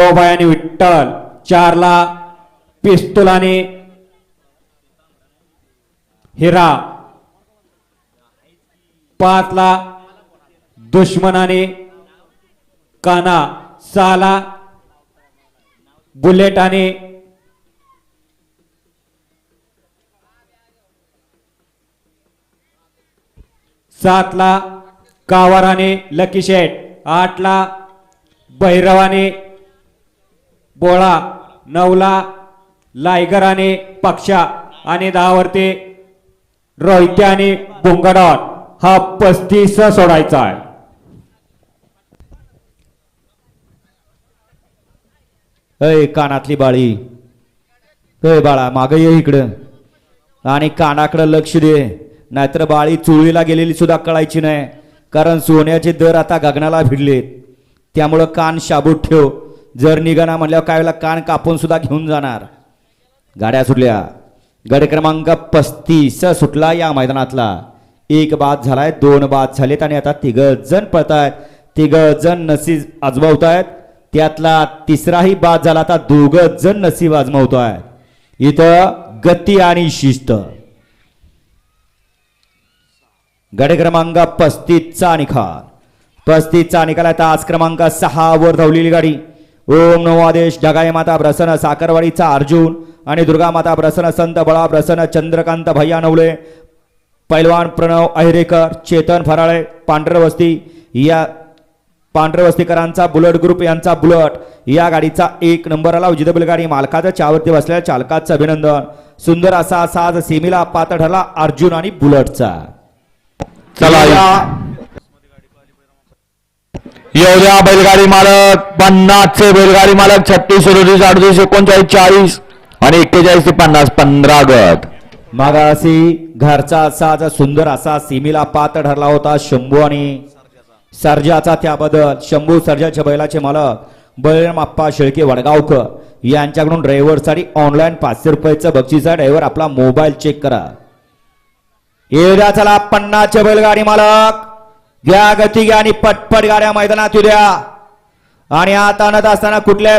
आणि विठ्ठल 4 ला पिस्तुलाने हिरा 5 ला दुश्मनाने काना 6 ला बुलेटाने 7 ला कावाराने लकी शेठ 8 ला भैरवाने बोळा 9 ला लायगराने पक्षा आणि 10 वरती रोहित्याने बुंगडॉट हा 35 सोडायचा आहे। अय कानातली बाळी, अय बाळा मागे ये इकडं आणि कानाकडे लक्ष दे, नाहीतर बाळी चुळीला गेलेली सुद्धा कळायची नाही, कारण सोन्याचे दर आता गगनाला भिडलेत। त्यामुळं कान शाबूत ठेव, जर निघाना म्हणल्यावर काय वेळेला कान कापून सुद्धा घेऊन जाणार। गाड्या सुटल्या, गड क्रमांक 35 सुटला या मैदानातला। 1 बाद झालाय, 2 बाद झालेत आणि आता 3 जण पळतायत, 3 जण नसीब आजमावतायत, त्यातला 3राही बाद झाला, आता 2 जण नसीब आजमावतायत। इथं गती आणि शिस्त। गड क्रमांक 35 चा निकाल, 35 चा निकाल आहे। तास क्रमांक 6 वर धावलेली गाडी ओम नमो आदेश ढगाई माता प्रसन्न साखरवाडीचा अर्जुन आणि दुर्गा माता प्रसन्न संत बळा प्रसन्न चंद्रकांत भैया नवले, पैलवान प्रणव अहिरेकर, चेतन फराळे पांढरवस्ती या पांढरवस्तीकरांचा बुलेट ग्रुप यांचा बुलेट या गाडीचा 1 नंबर आला। उजित बैलगाडी मालकाच्या चावरती बसलेल्या चालकाचं अभिनंदन। सुंदर असा साज सेमीला पात्र ठरला अर्जुन आणि बुलेटचा। चला येऊद्या बैलगाडी मालक 50 चे बैलगाडी मालक 36 37 38 39 40 आणि 41 ते 50 15 गट। मागासी घरचा साज सुंदर असा सेमीला पात्र ठरला होता शंभू आणि सर्जाचा। त्याबद्दल शंभू सर्जाच्या बैलाचे मालक बळीरामप्पा शेळके वडगावकर यांच्याकडून ड्रायव्हरसाठी ऑनलाईन 500 रुपयाचं बक्षीस आहे। ड्रायव्हर आपला मोबाईल चेक करा। येऊद्या चला 50 चे बैलगाडी मालक घ्या गती घ्या आणि पटपट गाड्या मैदानात येऊ द्या। आणि आता आणत असताना कुठल्या